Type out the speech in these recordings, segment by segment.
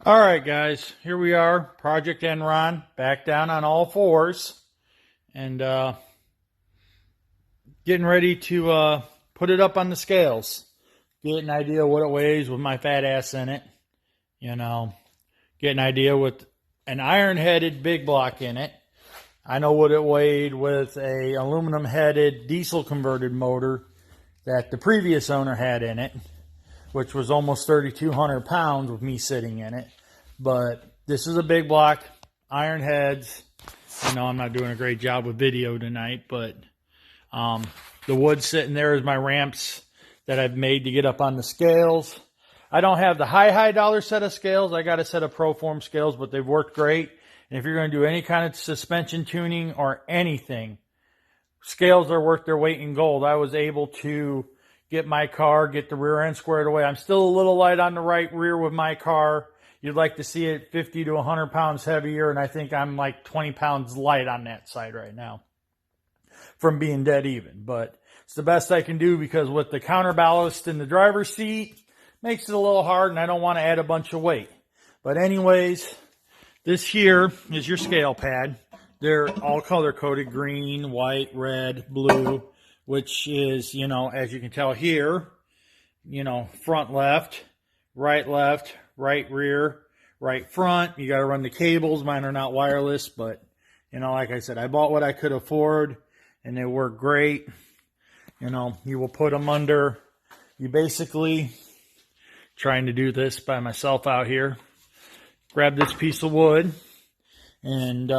All right, guys, here we are, Project Enron, back down on all fours, and getting ready to put it up on the scales, get an idea what it weighs with my fat ass in it, get an idea with an iron-headed big block in it. I know what it weighed with a aluminum-headed diesel-converted motor that the previous owner had in it, which was almost 3,200 pounds with me sitting in it. But this is a big block, iron heads. I know I'm not doing a great job with video tonight, but the wood sitting there is my ramps that I've made to get up on the scales. I don't have the high dollar set of scales. I got a set of ProForm scales, but they've worked great. And if you're going to do any kind of suspension tuning or anything, scales are worth their weight in gold. I was able to get my car, get the rear end squared away. I'm still a little light on the right rear with my car. You'd like to see it 50 to 100 pounds heavier, and I think I'm like 20 pounds light on that side right now from being dead even. But it's the best I can do because with the counterballast in the driver's seat, makes it a little hard, and I don't want to add a bunch of weight. But anyways, this here is your scale pad. They're all color-coded, green, white, red, blue, which is, as you can tell here, front left, right rear, right front. You got to run the cables. Mine are not wireless, but, like I said, I bought what I could afford, and they work great. You will put them under, you basically, trying to do this by myself out here, grab this piece of wood, and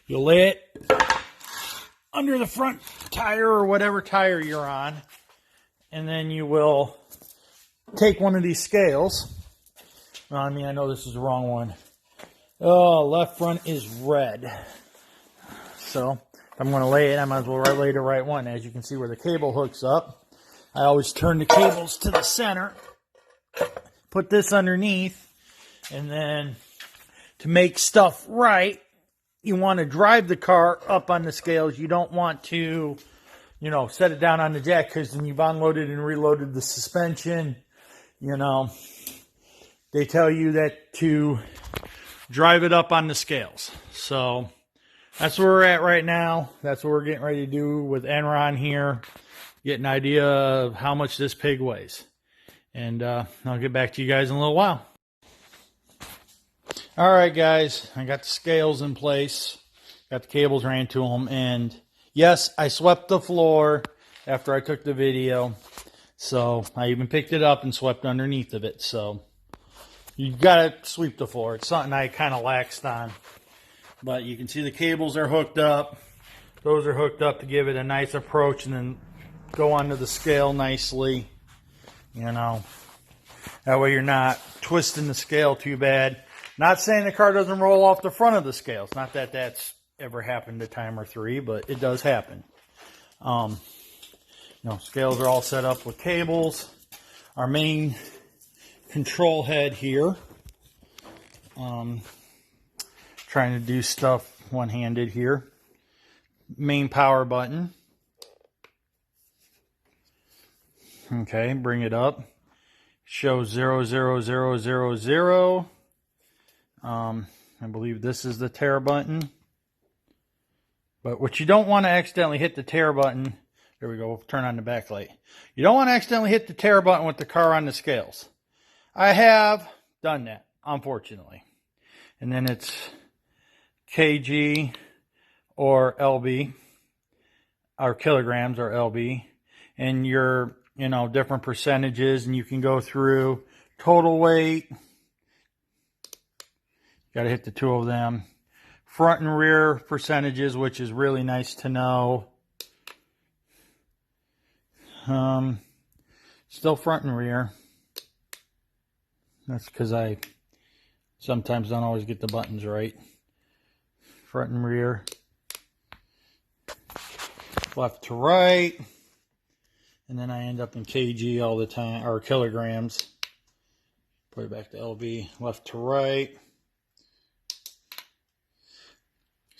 you'll lay it under the front tire or whatever tire you're on, and then you will take one of these scales. I know this is the wrong one. Oh, left front is red. So if I'm going to lay it, I might as well lay the right one. As you can see where the cable hooks up, I always turn the cables to the center, put this underneath, and then to make stuff right, you want to drive the car up on the scales. You don't want to, set it down on the jack, because then you've unloaded and reloaded the suspension. They tell you that to drive it up on the scales. So that's where we're at right now. That's what we're getting ready to do with Enron here. Get an idea of how much this pig weighs. And I'll get back to you guys in a little while. All right, guys. I got the scales in place. Got the cables ran to them. And yes, I swept the floor after I took the video. So I even picked it up and swept underneath of it. So you got to sweep the floor. It's something I kind of laxed on. But you can see the cables are hooked up. Those are hooked up to give it a nice approach and then go onto the scale nicely. That way you're not twisting the scale too bad. Not saying the car doesn't roll off the front of the scales. Not that that's ever happened a time or three, but it does happen. Scales are all set up with cables. Our main control head here. Trying to do stuff one-handed here. Main power button. Okay, bring it up. Shows 00000. I believe this is the tare button. But what you don't want to accidentally hit the tare button. There we go. We'll turn on the backlight. You don't want to accidentally hit the tare button with the car on the scales. I have done that, unfortunately. And then it's kg or lb, or kilograms or lb, and your different percentages, and you can go through total weight. Got to hit the two of them. Front and rear percentages, which is really nice to know. Still front and rear. That's because I sometimes don't always get the buttons right. Front and rear. Left to right. And then I end up in kg all the time, or kilograms. Put it back to lb. Left to right.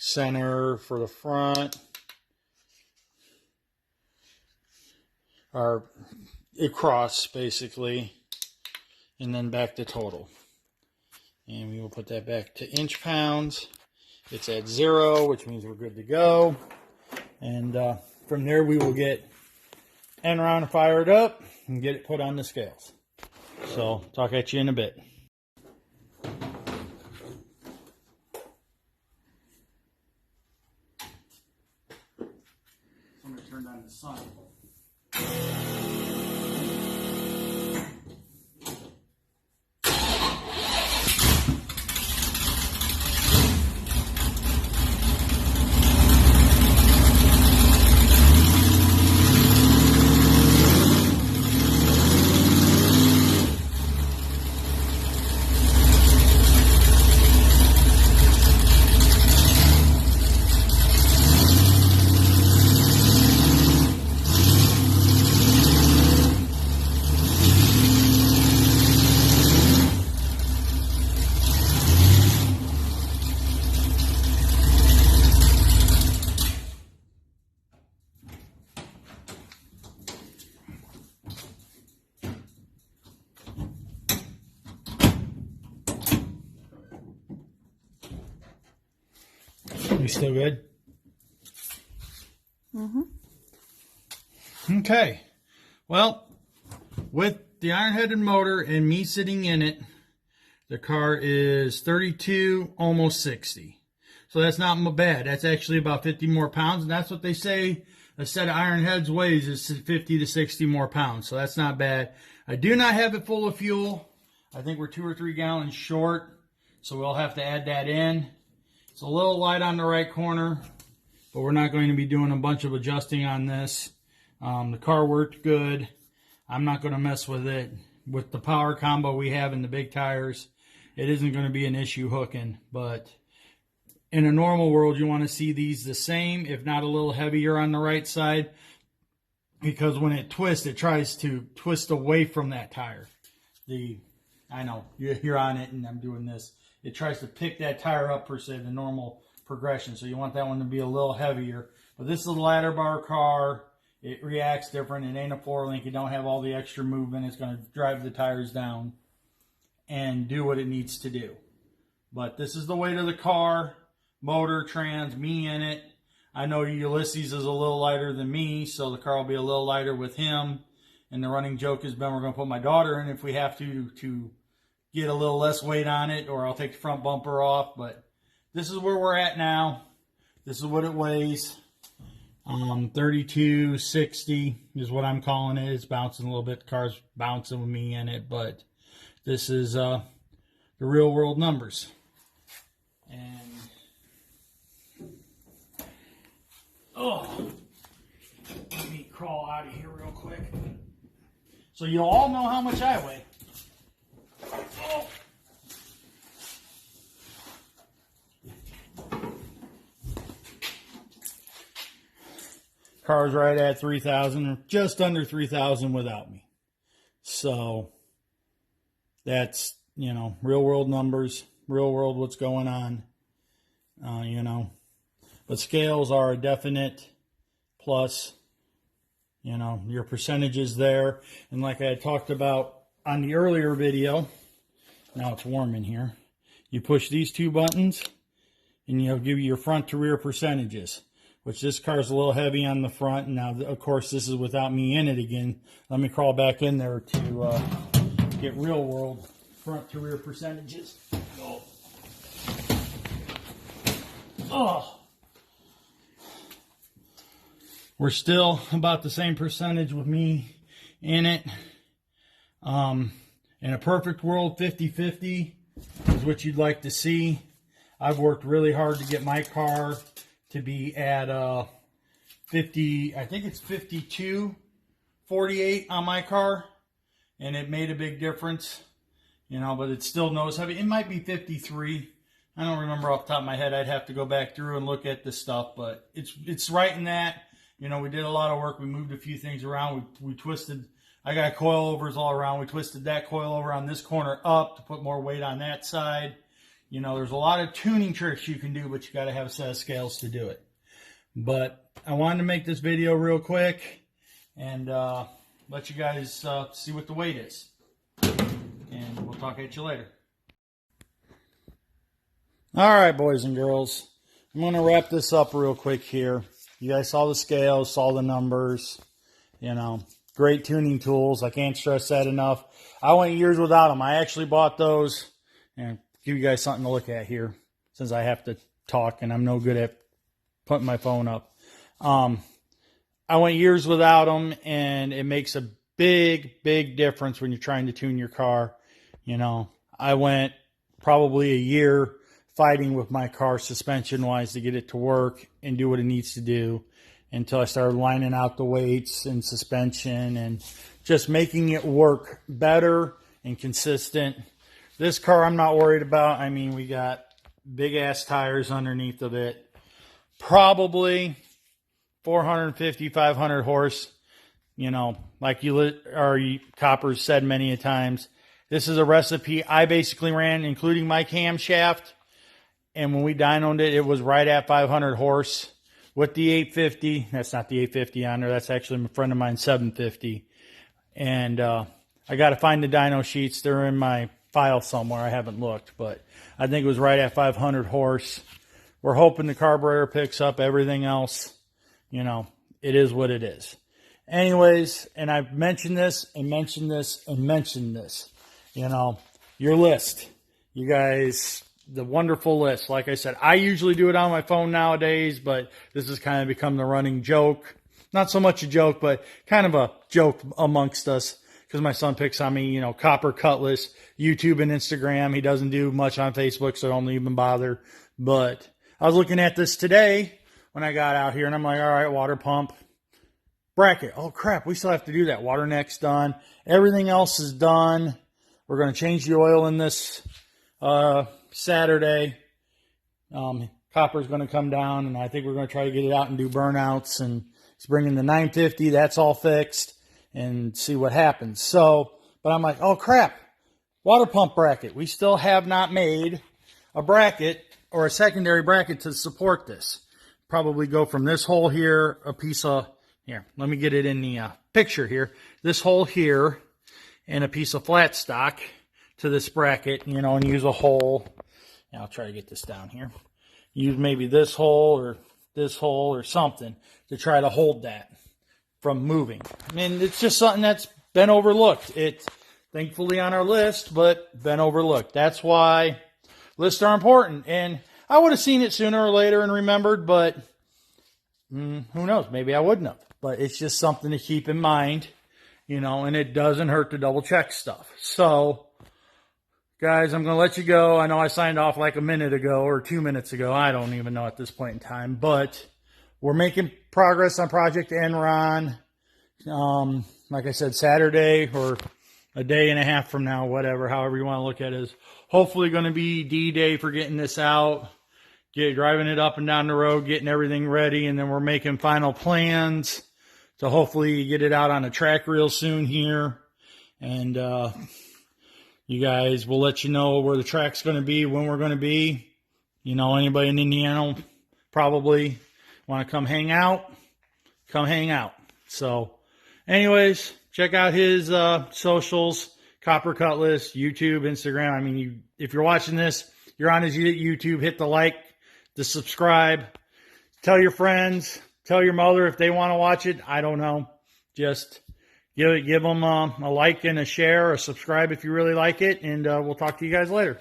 Center for the front. Or across, basically. And then back to total. And we will put that back to inch pounds. It's at 0, which means we're good to go. And from there we will get Enron fired up and get it put on the scales. So talk at you in a bit. I'm going to turn on the sun. You still good? Mm-hmm. Okay. Well, with the iron-headed motor and me sitting in it, the car is 32, almost 60. So that's not bad. That's actually about 50 more pounds, and that's what they say a set of iron heads weighs is 50 to 60 more pounds. So that's not bad. I do not have it full of fuel. I think we're 2 or 3 gallons short, so we'll have to add that in. It's a little light on the right corner, but we're not going to be doing a bunch of adjusting on this. The car worked good. I'm not going to mess with it. With the power combo we have in the big tires, it isn't going to be an issue hooking. But in a normal world, you want to see these the same, if not a little heavier on the right side, because when it twists, it tries to twist away from that tire. I know, you're on it and I'm doing this. It tries to pick that tire up per se, the normal progression. So you want that one to be a little heavier. But this is a ladder bar car. It reacts different. It ain't a 4-link. You don't have all the extra movement. It's going to drive the tires down and do what it needs to do. But this is the weight of the car, motor, trans, me in it. I know Ulysses is a little lighter than me, so the car will be a little lighter with him. And the running joke has been we're going to put my daughter in if we have to get a little less weight on it, or I'll take the front bumper off. But this is where we're at now. This is what it weighs. 3260 is what I'm calling it. It's bouncing a little bit. The car's bouncing with me in it, but this is the real world numbers. And let me crawl out of here real quick. So you all know how much I weigh. Oh. Car's right at 3,000, just under 3,000 without me. So that's, real world numbers, real world what's going on, But scales are a definite plus, your percentages there. And like I had talked about on the earlier video, now it's warm in here. You push these 2 buttons and you'll give you your front to rear percentages, which this car's a little heavy on the front. Now, of course, this is without me in it again. Let me crawl back in there to get real world front to rear percentages. Oh. We're still about the same percentage with me in it. In a perfect world, 50-50 is what you'd like to see. I've worked really hard to get my car to be at 50, I think it's 52-48 on my car. And it made a big difference, but it still knows heavy. It might be 53. I don't remember off the top of my head. I'd have to go back through and look at the stuff, but it's right in that. We did a lot of work. We moved a few things around. We twisted. I got coilovers all around. We twisted that coilover on this corner up to put more weight on that side. There's a lot of tuning tricks you can do, but you got to have a set of scales to do it. But I wanted to make this video real quick and let you guys see what the weight is. And we'll talk at you later. All right, boys and girls. I'm going to wrap this up real quick here. You guys saw the scales, saw the numbers. You know, great tuning tools. I can't stress that enough. I went years without them. I actually bought those, and give you guys something to look at here since I have to talk and I'm no good at putting my phone up. I went years without them, and it makes a big, big difference when you're trying to tune your car. You know, I went probably a year fighting with my car suspension-wise to get it to work and do what it needs to do until I started lining out the weights and suspension and just making it work better and consistent. This car I'm not worried about. I mean, we got big-ass tires underneath of it. Probably 450, 500 horse. You know, like you Coppers said many a times, this is a recipe I basically ran, including my camshaft. And when we dynoed it, it was right at 500 horse with the 850. That's not the 850 on there. That's actually a friend of mine's 750. And I got to find the dyno sheets. They're in my file somewhere. I haven't looked, but I think it was right at 500 horse. We're hoping the carburetor picks up everything else. You know, it is what it is. Anyways, and I've mentioned this and mentioned this and mentioned this. You know, your list. You guys, the wonderful list. Like I said, I usually do it on my phone nowadays, but this has kind of become the running joke. Not so much a joke, but kind of a joke amongst us because my son picks on me, you know, Copper Cutlass, YouTube and Instagram. He doesn't do much on Facebook, so don't even bother. But I was looking at this today when I got out here, and I'm like, all right, water pump, bracket. Oh, crap, we still have to do that. Water neck's done. Everything else is done. We're going to change the oil in this Saturday. Copper's going to come down, and I think we're going to try to get it out and do burnouts. And he's bringing the 950. That's all fixed, and see what happens. So, but I'm like, oh, crap, water pump bracket. We still have not made a bracket or a secondary bracket to support this. Probably go from this hole here, a piece of, here, let me get it in the picture here. This hole here and a piece of flat stock to this bracket, you know, and use a hole. I'll try to get this down here. Use maybe this hole or something to try to hold that from moving. I mean, it's just something that's been overlooked. It's thankfully on our list, but been overlooked. That's why lists are important. And I would have seen it sooner or later and remembered, but who knows? Maybe I wouldn't have. But it's just something to keep in mind, you know, and it doesn't hurt to double check stuff. So, guys, I'm going to let you go. I know I signed off like a minute ago or 2 minutes ago. I don't even know at this point in time. But we're making progress on Project Enron. Like I said, Saturday or a day and a half from now, whatever, however you want to look at it, is hopefully going to be D-Day for getting this out. Driving it up and down the road, getting everything ready, and then we're making final plans to hopefully get it out on a track real soon here. And you guys, we'll let you know where the track's going to be, when we're going to be. You know, anybody in Indiana probably want to come hang out, come hang out. So, anyways, check out his socials, Copper Cutlass, YouTube, Instagram. I mean, if you're watching this, you're on his YouTube, hit the like, the subscribe, tell your friends, tell your mother if they want to watch it. I don't know. Just give them a like and a share, or subscribe if you really like it, and we'll talk to you guys later.